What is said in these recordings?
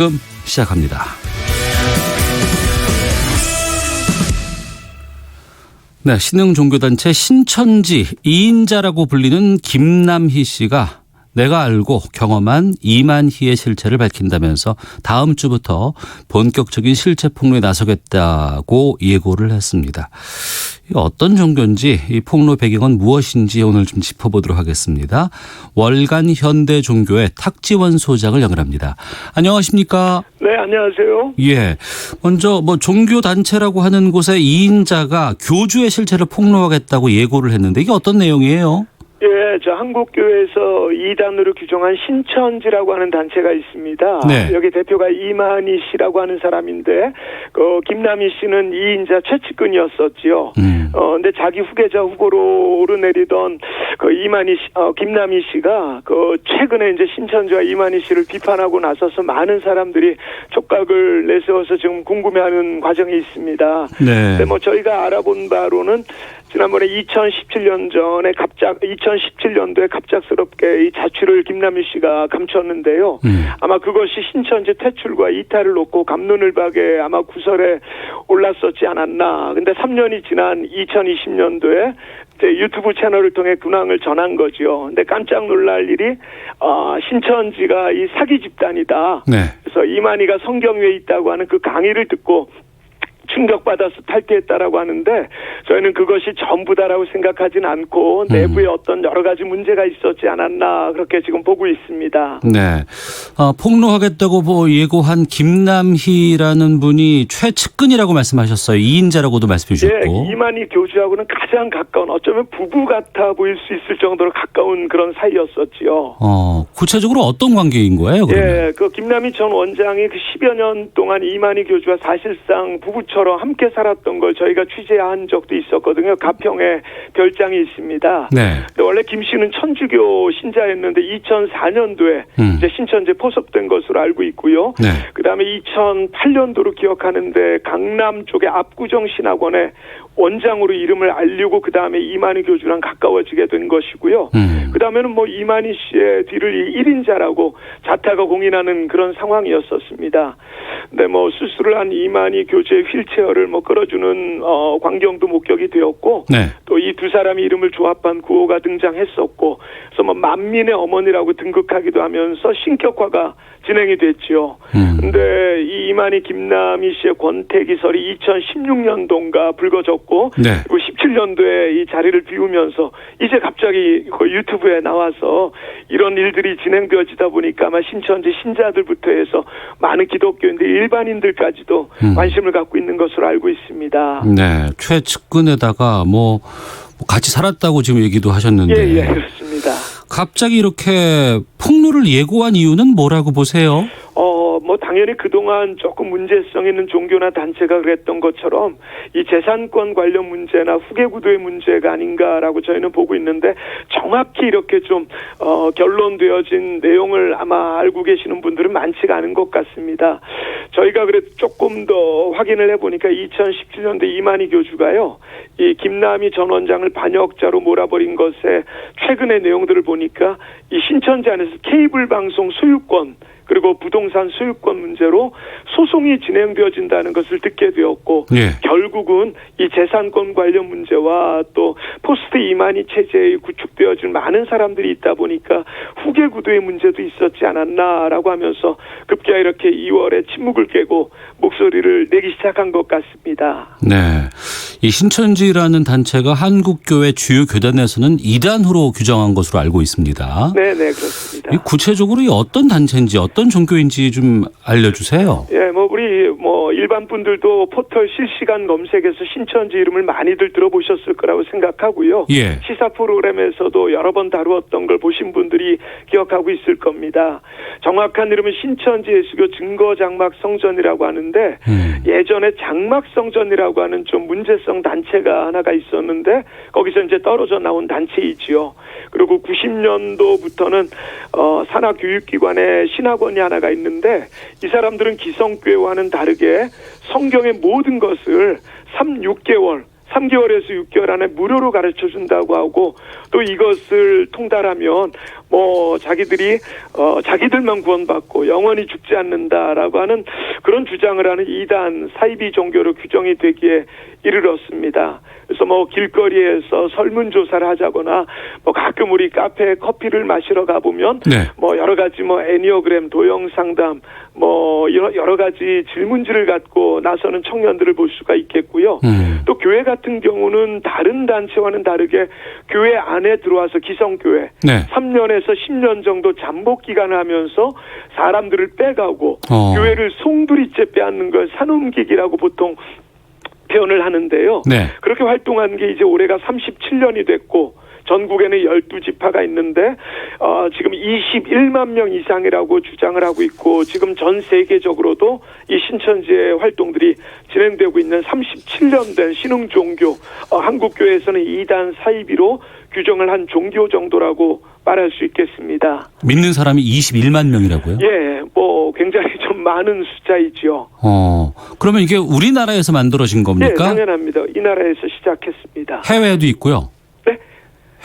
지금 시작합니다. 네, 신흥 종교단체 신천지 2인자라고 불리는 김남희 씨가 내가 알고 경험한 이만희의 실체를 밝힌다면서 다음 주부터 본격적인 실체 폭로에 나서겠다고 예고를 했습니다. 어떤 종교인지, 이 폭로 배경은 무엇인지 오늘 좀 짚어보도록 하겠습니다. 월간 현대 종교의 탁지원 소장을 연결합니다. 안녕하십니까? 네, 안녕하세요. 예. 먼저 종교 단체라고 하는 곳의 2인자가 교주의 실체를 폭로하겠다고 예고를 했는데 이게 어떤 내용이에요? 예, 저 한국교회에서 2단으로 규정한 신천지라고 하는 단체가 있습니다. 네. 여기 대표가 이만희 씨라고 하는 사람인데, 김남희 씨는 2인자 최측근이었었지요. 근데 자기 후계자 후보로 오르내리던 김남희 씨가 최근에 이제 신천지와 이만희 씨를 비판하고 나서서 많은 사람들이 촉각을 내세워서 지금 궁금해하는 과정이 있습니다. 네. 근데 저희가 알아본 바로는 지난번에 2017년도에 갑작스럽게 이 자취를 김남희 씨가 감췄는데요. 아마 그것이 신천지 퇴출과 이탈을 놓고 갑론을박에 아마 구설에 올랐었지 않았나. 근데 3년이 지난 2020년도에 유튜브 채널을 통해 근황을 전한 거죠. 근데 깜짝 놀랄 일이 신천지가 이 사기 집단이다. 네. 그래서 이만희가 성경 위에 있다고 하는 그 강의를 듣고 충격받아서 탈퇴했다라고 하는데 저희는 그것이 전부다라고 생각하진 않고 내부에 어떤 여러 가지 문제가 있었지 않았나 그렇게 지금 보고 있습니다. 네, 폭로하겠다고 예고한 김남희라는 분이 최측근이라고 말씀하셨어요. 2인자라고도 말씀해 주셨고. 예, 이만희 교주하고는 가장 가까운 어쩌면 부부 같아 보일 수 있을 정도로 가까운 그런 사이였었지요. 구체적으로 어떤 관계인 거예요? 그러면? 예, 김남희 전 원장이 10여 년 동안 이만희 교주와 사실상 부부처럼 함께 살았던 걸 저희가 취재한 적도 있었거든요. 가평에 별장이 있습니다. 네. 근데 원래 김 씨는 천주교 신자였는데 2004년도에 이제 신천지에 포섭된 것으로 알고 있고요. 네. 그다음에 2008년도로 기억하는데 강남 쪽의 압구정 신학원에 원장으로 이름을 알리고 그다음에 이만희 교주랑 가까워지게 된 것이고요. 그다음에는 이만희 씨의 뒤를 1인자라고 자타가 공인하는 그런 상황이었었습니다. 근데 수술을 한 이만희 교주의 휠체어를 끌어주는 광경도 목격이 되었고 네. 또 이 두 사람의 이름을 조합한 구호가 등장했었고 그래서 만민의 어머니라고 등극하기도 하면서 신격화가 진행이 됐죠. 근데 이 이만희 김남희 씨의 권태기설이 2016년도인가 불거졌고 네. 그리고 17년도에 이 자리를 비우면서 이제 갑자기 유튜브에 나와서 이런 일들이 진행되어지다 보니까 아마 신천지 신자들부터 해서 많은 기독교인들 일반인들까지도 관심을 갖고 있는 것으로 알고 있습니다. 네, 최측근에다가 같이 살았다고 지금 얘기도 하셨는데. 예, 그렇습니다. 갑자기 이렇게 폭로를 예고한 이유는 뭐라고 보세요? 당연히 그동안 조금 문제성 있는 종교나 단체가 그랬던 것처럼 이 재산권 관련 문제나 후계구도의 문제가 아닌가라고 저희는 보고 있는데 정확히 이렇게 좀 결론되어진 내용을 아마 알고 계시는 분들은 많지가 않은 것 같습니다. 저희가 그래도 조금 더 확인을 해보니까 2017년도 이만희 교주가요. 이 김남희 전 원장을 반역자로 몰아버린 것에 최근의 내용들을 보니까 이 신천지 안에서 케이블 방송 소유권 그리고 부동산 소유권 문제로 소송이 진행되어진다는 것을 듣게 되었고 예. 결국은 이 재산권 관련 문제와 또 포스트 이만희 체제에 구축되어진 많은 사람들이 있다 보니까 후계 구도의 문제도 있었지 않았나라고 하면서 급기야 이렇게 2월에 침묵을 깨고 목소리를 내기 시작한 것 같습니다. 네, 이 신천지라는 단체가 한국교회 주요 교단에서는 이단으로 규정한 것으로 알고 있습니다. 네, 그렇습니다. 구체적으로 어떤 단체인지 어떤 종교인지 좀 알려주세요. 예, 우리 일반 분들도 포털 실시간 검색에서 신천지 이름을 많이들 들어보셨을 거라고 생각하고요. 예. 시사 프로그램에서도 여러 번 다루었던 걸 보신 분들이 기억하고 있을 겁니다. 정확한 이름은 신천지 예수교 증거장막 성전이라고 하는데 예전에 장막 성전이라고 하는 좀 문제성 단체가 하나가 있었는데 거기서 이제 떨어져 나온 단체이지요. 그리고 90년도부터는 산하교육기관에 신학원이 하나가 있는데 이 사람들은 기성교회와는 다르게 성경의 모든 것을 6개월 3개월에서 6개월 안에 무료로 가르쳐 준다고 하고 또 이것을 통달하면 뭐 자기들이 자기들만 구원받고 영원히 죽지 않는다라고 하는 그런 주장을 하는 이단 사이비 종교로 규정이 되기에 이르렀습니다. 그래서 뭐 길거리에서 설문조사를 하자거나 뭐 가끔 우리 카페에 커피를 마시러 가보면 네. 뭐 여러 가지 뭐 애니어그램, 도형 상담 뭐 여러 가지 질문지를 갖고 나서는 청년들을 볼 수가 있겠고요. 또 교회 같은 경우는 다른 단체와는 다르게 교회 안에 들어와서 기성교회 네. 3년에서 10년 정도 잠복 기간을 하면서 사람들을 빼가고 교회를 송두리째 빼앗는 걸 산옮기기라고 보통 표현을 하는데요. 네. 그렇게 활동한 게 이제 올해가 37년이 됐고 전국에는 12지파가 있는데 지금 21만 명 이상이라고 주장을 하고 있고 지금 전 세계적으로도 이 신천지의 활동들이 진행되고 있는 37년 된 신흥 종교 한국 교회에서는 이단 사이비로 규정을 한 종교 정도라고 말할 수 있겠습니다. 믿는 사람이 21만 명이라고요? 예, 뭐 굉장히 좀 많은 숫자이죠. 그러면 이게 우리나라에서 만들어진 겁니까? 예, 당연합니다. 이 나라에서 시작했습니다. 해외에도 있고요. 네?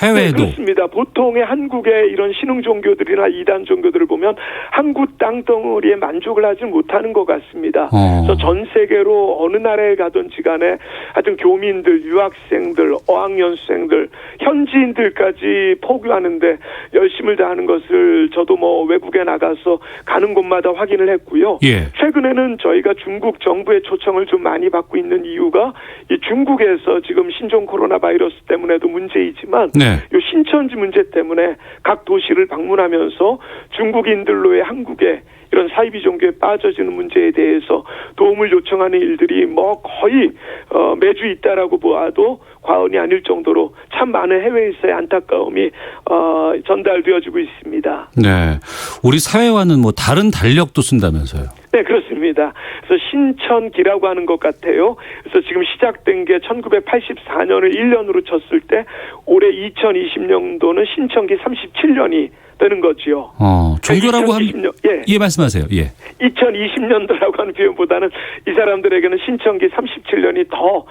해외에도. 네, 그렇습니다. 보통의 한국의 이런 신흥 종교들이나 이단 종교들을 보면 한국 땅덩어리에 만족을 하지 못하는 것 같습니다. 그래서 전 세계로 어느 나라에 가든지 간에 하여튼 교민들, 유학생들, 어학연수생들, 현지인들까지 포교하는데 열심을 다하는 것을 저도 뭐 외국에 나가서 가는 곳마다 확인을 했고요. 예. 최근에는 저희가 중국 정부의 초청을 좀 많이 받고 있는 이유가 이 중국에서 지금 신종 코로나 바이러스 때문에도 문제이지만 네. 이 신천지 문제 때문에 각 도시를 방문하면서 중국인들로의 한국에 이런 사이비 종교에 빠져지는 문제에 대해서 도움을 요청하는 일들이 뭐 거의 매주 있다라고 보아도 과언이 아닐 정도로 참 많은 해외에서의 안타까움이 전달되어지고 있습니다. 네, 우리 사회와는 뭐 다른 달력도 쓴다면서요? 네, 그렇습니다. 그래서 신천기라고 하는 것 같아요. 그래서 지금 시작된 게 1984년을 1년으로 쳤을 때 올해 2020년도는 신천기 37년이 되는 거지요. 종교라고 하면 예, 말씀하세요. 예. 2020년도라고 하는 표현보다는 이 사람들에게는 신천기 37년이 더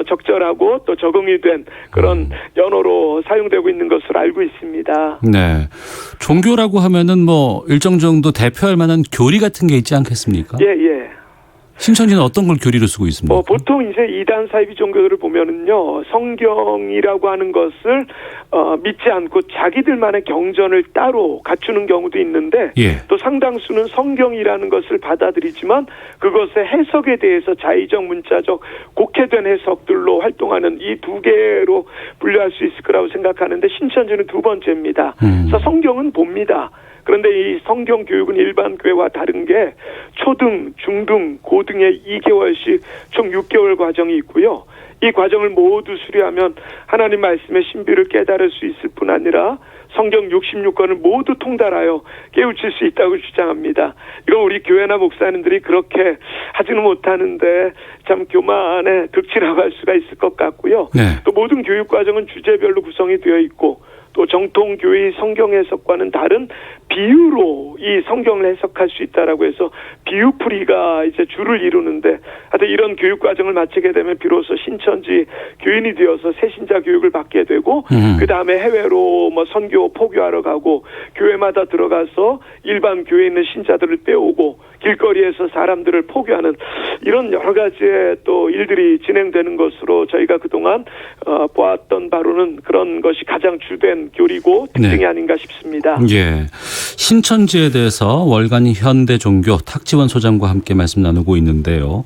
적절하고 또 적응이 된 그런 연호로 사용되고 있는 것으로 알고 있습니다. 네. 종교라고 하면은 뭐 일정 정도 대표할 만한 교리 같은 게 있지 않겠습니까? 예, 예. 신천지는 어떤 걸 교리로 쓰고 있습니까? 보통 이제 이단 사이비 종교들을 보면은요, 성경이라고 하는 것을 믿지 않고 자기들만의 경전을 따로 갖추는 경우도 있는데, 예. 또 상당수는 성경이라는 것을 받아들이지만 그것의 해석에 대해서 자의적, 문자적, 곡해된 해석들로 활동하는 이 두 개로 분류할 수 있을 거라고 생각하는데 신천지는 두 번째입니다. 그래서 성경은 봅니다. 그런데 이 성경 교육은 일반 교회와 다른 게 초등, 중등, 고등의 2개월씩 총 6개월 과정이 있고요. 이 과정을 모두 수료하면 하나님 말씀의 신비를 깨달을 수 있을 뿐 아니라 성경 66권을 모두 통달하여 깨우칠 수 있다고 주장합니다. 이건 우리 교회나 목사님들이 그렇게 하지는 못하는데 참 교만의 득치라고 할 수가 있을 것 같고요. 네. 또 모든 교육 과정은 주제별로 구성이 되어 있고 또 정통 교회의 성경 해석과는 다른 비유로 이 성경을 해석할 수 있다라고 해서 비유풀이가 이제 주를 이루는데 하여튼 이런 교육 과정을 마치게 되면 비로소 신천지 교인이 되어서 새신자 교육을 받게 되고 그 다음에 해외로 뭐 선교 포교하러 가고 교회마다 들어가서 일반 교회에 있는 신자들을 빼오고 길거리에서 사람들을 포교하는 이런 여러 가지의 또 일들이 진행되는 것으로 저희가 그동안 보았던 바로는 그런 것이 가장 주된 교리고 특징이 네. 아닌가 싶습니다. 예. 신천지에 대해서 월간 현대 종교 탁지원 소장과 함께 말씀 나누고 있는데요.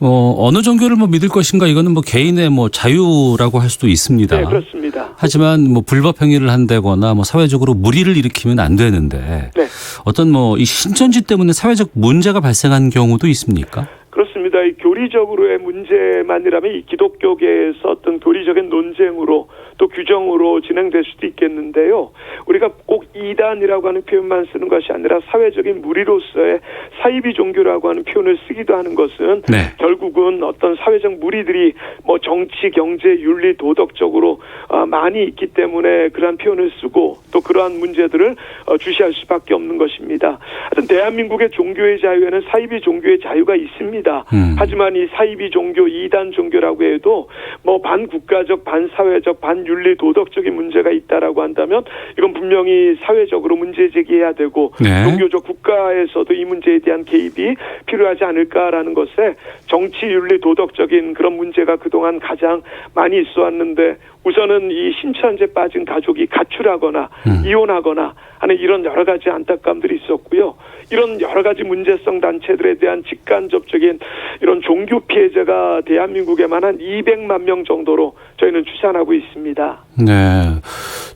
어느 종교를 뭐 믿을 것인가 이거는 뭐 개인의 뭐 자유라고 할 수도 있습니다. 네, 그렇습니다. 하지만 뭐 불법 행위를 한다거나 뭐 사회적으로 무리를 일으키면 안 되는데 네. 어떤 뭐 이 신천지 때문에 사회적 문제가 발생한 경우도 있습니까? 그렇습니다. 이 교리적으로의 문제만이라면 이 기독교계에서 어떤 교리적인 논쟁으로 또 규정으로 진행될 수도 있겠는데요. 우리가 꼭 이단이라고 하는 표현만 쓰는 것이 아니라 사회적인 무리로서의 사이비 종교라고 하는 표현을 쓰기도 하는 것은 네. 결국은 어떤 사회적 무리들이 뭐 정치, 경제, 윤리, 도덕적으로 많이 있기 때문에 그러한 표현을 쓰고 또 그러한 문제들을 주시할 수밖에 없는 것입니다. 하여튼 대한민국의 종교의 자유에는 사이비 종교의 자유가 있습니다. 하지만 이 사이비 종교, 이단 종교라고 해도 뭐 반국가적, 반사회적, 반윤리, 도덕적인 문제가 있다라고 한다면 이건 분명히 사회적으로 문제 제기해야 되고 네. 종교적 국가에서도 이 문제에 대한 개입이 필요하지 않을까라는 것에 정치, 윤리, 도덕적인 그런 문제가 그동안 가장 많이 있어 왔는데 우선은 이 신천지에 빠진 가족이 가출하거나 이혼하거나 하는 이런 여러 가지 안타까움들이 있었고요. 이런 여러 가지 문제성 단체들에 대한 직간접적인 이런 종교 피해자가 대한민국에만 한 200만 명 정도로 저희는 추산하고 있습니다. 네.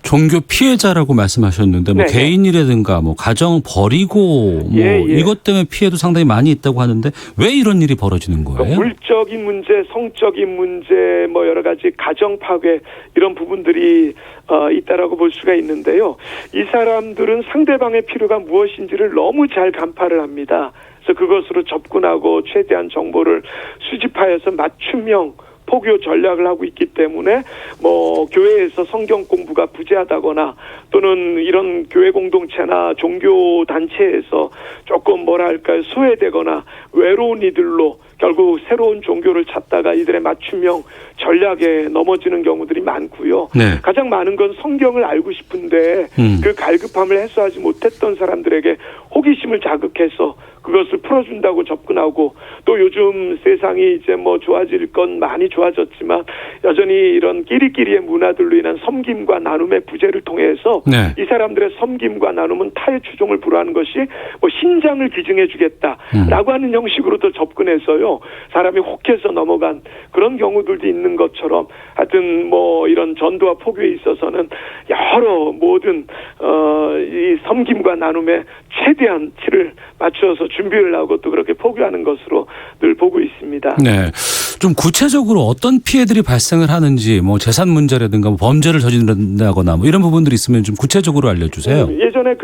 종교 피해자라고 말씀하셨는데 뭐 개인이라든가 뭐 가정 버리고 뭐 이것 때문에 피해도 상당히 많이 있다고 하는데 왜 이런 일이 벌어지는 거예요? 물적인 문제, 성적인 문제, 뭐 여러 가지 가정 파괴 이런 부분들이 있다라고 볼 수가 있는데요. 이 사람들은 상대방의 필요가 무엇인지를 너무 잘 간파를 합니다. 그래서 그것으로 접근하고 최대한 정보를 수집하여서 맞춤형 포교 전략을 하고 있기 때문에 뭐 교회에서 성경 공부가 부재하다거나 또는 이런 교회 공동체나 종교 단체에서 조금 뭐랄까요 소외되거나 외로운 이들로 결국 새로운 종교를 찾다가 이들의 맞춤형 전략에 넘어지는 경우들이 많고요. 네. 가장 많은 건 성경을 알고 싶은데 그 갈급함을 해소하지 못했던 사람들에게 호기심을 자극해서 그것을 풀어준다고 접근하고 또 요즘 세상이 이제 뭐 좋아질 건 많이 좋아졌지만 여전히 이런 끼리끼리의 문화들로 인한 섬김과 나눔의 부재를 통해서 이 사람들의 섬김과 나눔은 타의 추종을 불허하는 것이 뭐 신장을 기증해 주겠다라고 하는 형식으로도 접근해서요. 사람이 혹해서 넘어간 그런 경우들도 있는 것처럼 하여튼 뭐 이런 전도와 포교에 있어서는 여러 모든 이 섬김과 나눔에 최대한 치를 맞추어서 준비를 하고 또 그렇게 포교하는 것으로 늘 보고 있습니다. 네, 좀 구체적으로 어떤 피해들이 발생을 하는지 뭐 재산 문제라든가 뭐 범죄를 저지른다거나 뭐 이런 부분들이 있으면 좀 구체적으로 알려주세요. 예전에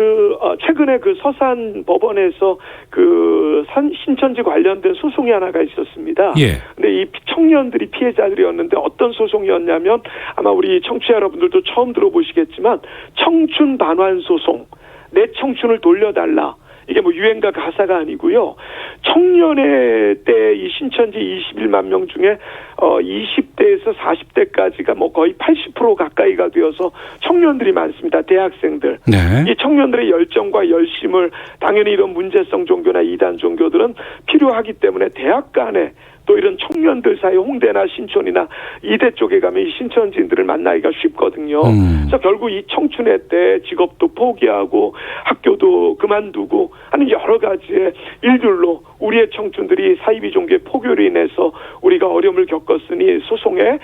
최근에 그 서산 법원에서 그 신천지 관련된 소송이 하나가 있었습니다. 근데 이 청년들이 피해자들이었는데 어떤 소송이었냐면 아마 우리 청취자 여러분들도 처음 들어보시겠지만 청춘 반환 소송. 내 청춘을 돌려달라. 이게 뭐 유행가 가사가 아니고요. 청년의 때 이 신천지 21만 명 중에 20대에서 40대까지가 뭐 거의 80% 가까이가 되어서 청년들이 많습니다. 대학생들. 이 청년들의 열정과 열심을 당연히 이런 문제성 종교나 이단 종교들은 필요하기 때문에 대학 간에 또 이런 청년들 사이 홍대나 신촌이나 이대 쪽에 가면 이 신천지인들을 만나기가 쉽거든요. 그래서 결국 이 청춘의 때 직업도 포기하고 학교도 그만두고 하는 여러 가지의 일들로 우리의 청춘들이 사이비 종교의 포교로 인해서 우리가 어려움을 겪었으니 소송의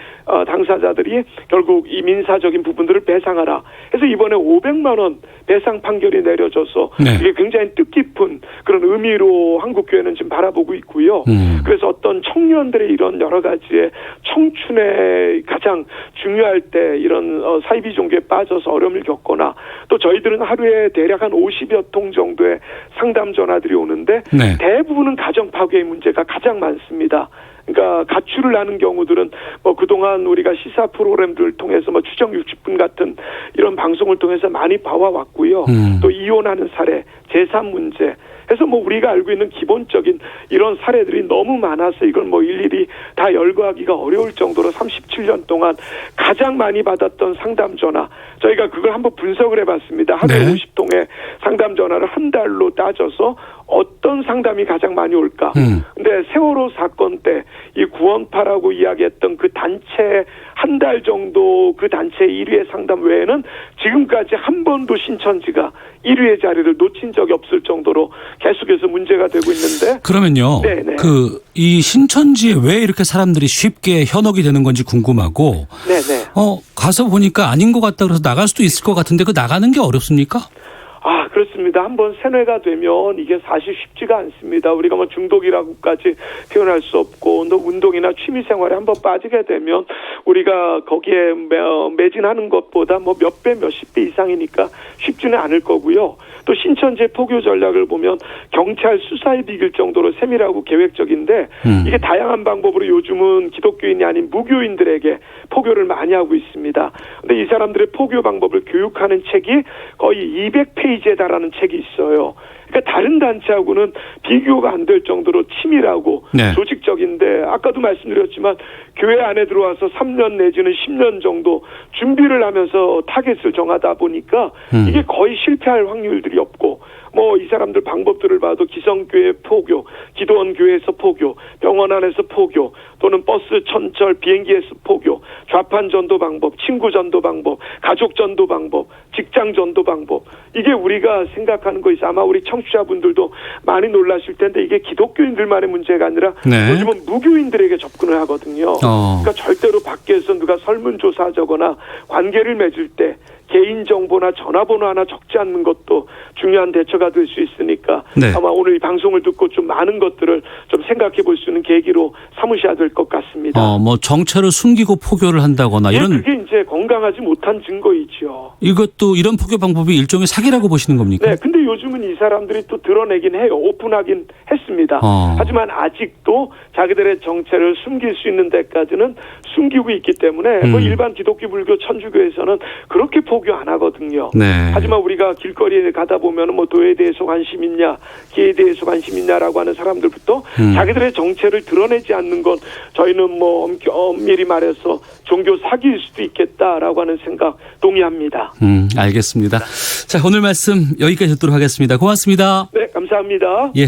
당사자들이 결국 이 민사적인 부분들을 배상하라. 그래서 이번에 500만 원 배상 판결이 내려져서 이게 굉장히 뜻깊은 그런 의미로 한국교회는 지금 바라보고 있고요. 그래서 어떤 청년들의 이런 여러 가지의 청춘에 가장 중요할 때 이런 사이비 종교에 빠져서 어려움을 겪거나 또 저희들은 하루에 대략 한 50여 통 정도의 상담 전화들이 오는데 대부분은 가정 파괴의 문제가 가장 많습니다. 그러니까 가출을 하는 경우들은 뭐 그동안 우리가 시사 프로그램들을 통해서 뭐 추정 60분 같은 이런 방송을 통해서 많이 봐왔고요. 또 이혼하는 사례, 재산 문제. 그래서 뭐 우리가 알고 있는 기본적인 이런 사례들이 너무 많아서 이걸 뭐 일일이 다 열거하기가 어려울 정도로 37년 동안 가장 많이 받았던 상담 전화 저희가 그걸 한번 분석을 해봤습니다. 하루에 50통의 상담 전화를 한 달로 따져서 어떤 상담이 가장 많이 올까. 근데 세월호 사건 때 이 구원파라고 이야기했던 그 단체 한 달 정도 그 단체 1위의 상담 외에는 지금까지 한 번도 신천지가 1위의 자리를 놓친 적이 없을 정도로 계속해서 문제가 되고 있는데. 그러면요. 이 신천지에 왜 이렇게 사람들이 쉽게 현혹이 되는 건지 궁금하고. 가서 보니까 아닌 것 같다 그래서 나갈 수도 있을 것 같은데 그 나가는 게 어렵습니까? 그렇습니다. 있습니다. 한번 세뇌가 되면 이게 사실 쉽지가 않습니다. 우리가 뭐 중독이라고까지 표현할 수 없고 또 운동이나 취미 생활에 한번 빠지게 되면 우리가 거기에 매진하는 것보다 뭐 몇 배, 몇십 배 이상이니까 쉽지는 않을 거고요. 또 신천지의 포교 전략을 보면 경찰 수사에 비길 정도로 세밀하고 계획적인데 이게 다양한 방법으로 요즘은 기독교인이 아닌 무교인들에게 포교를 많이 하고 있습니다. 근데 이 사람들의 포교 방법을 교육하는 책이 거의 200페이지에 달하는 책이 있어요. 그러니까 다른 단체하고는 비교가 안 될 정도로 치밀하고 네. 조직적인데 아까도 말씀드렸지만 교회 안에 들어와서 3년 내지는 10년 정도 준비를 하면서 타겟을 정하다 보니까 이게 거의 실패할 확률들이 없고 뭐 이 사람들 방법들을 봐도 기성교회 포교, 기도원 교회에서 포교, 병원 안에서 포교, 또는 버스, 천철, 비행기에서 포교, 좌판 전도 방법, 친구 전도 방법, 가족 전도 방법, 직장 전도 방법. 이게 우리가 생각하는 거 있어. 아마 우리 청취자분들도 많이 놀라실 텐데 이게 기독교인들만의 문제가 아니라 네. 요즘은 무교인들에게 접근을 하거든요. 그러니까 절대로 밖에서 누가 설문조사하거나 관계를 맺을 때 개인정보나 전화번호 하나 적지 않는 것도 중요한 대처가 될 수 있으니까 네. 아마 오늘 이 방송을 듣고 좀 많은 것들을 좀 생각해 볼 수 있는 계기로 삼으셔야 될 것 같습니다. 뭐 정체를 숨기고 포교를 한다거나 이런. 그게 이제 건강하지 못한 증거이죠. 이것도 이런 포교 방법이 일종의 사기라고 보시는 겁니까? 네, 근데 요즘은 이 사람들이 또 드러내긴 해요. 오픈하긴 했습니다. 하지만 아직도 자기들의 정체를 숨길 수 있는 데까지는 숨기고 있기 때문에 뭐 일반 기독교, 불교, 천주교에서는 그렇게 포교 안 하거든요. 네. 하지만 우리가 길거리에 가다 보면은 뭐 도에 대해서 관심 있냐, 기에 대해서 관심 있냐라고 하는 사람들부터 자기들의 정체를 드러내지 않는 건 저희는 뭐 엄밀히 말해서 종교 사기일 수도 있겠다라고 하는 생각 동의합니다. 알겠습니다. 자, 오늘 말씀 여기까지 듣도록 하겠습니다. 고맙습니다. 네, 감사합니다. 예.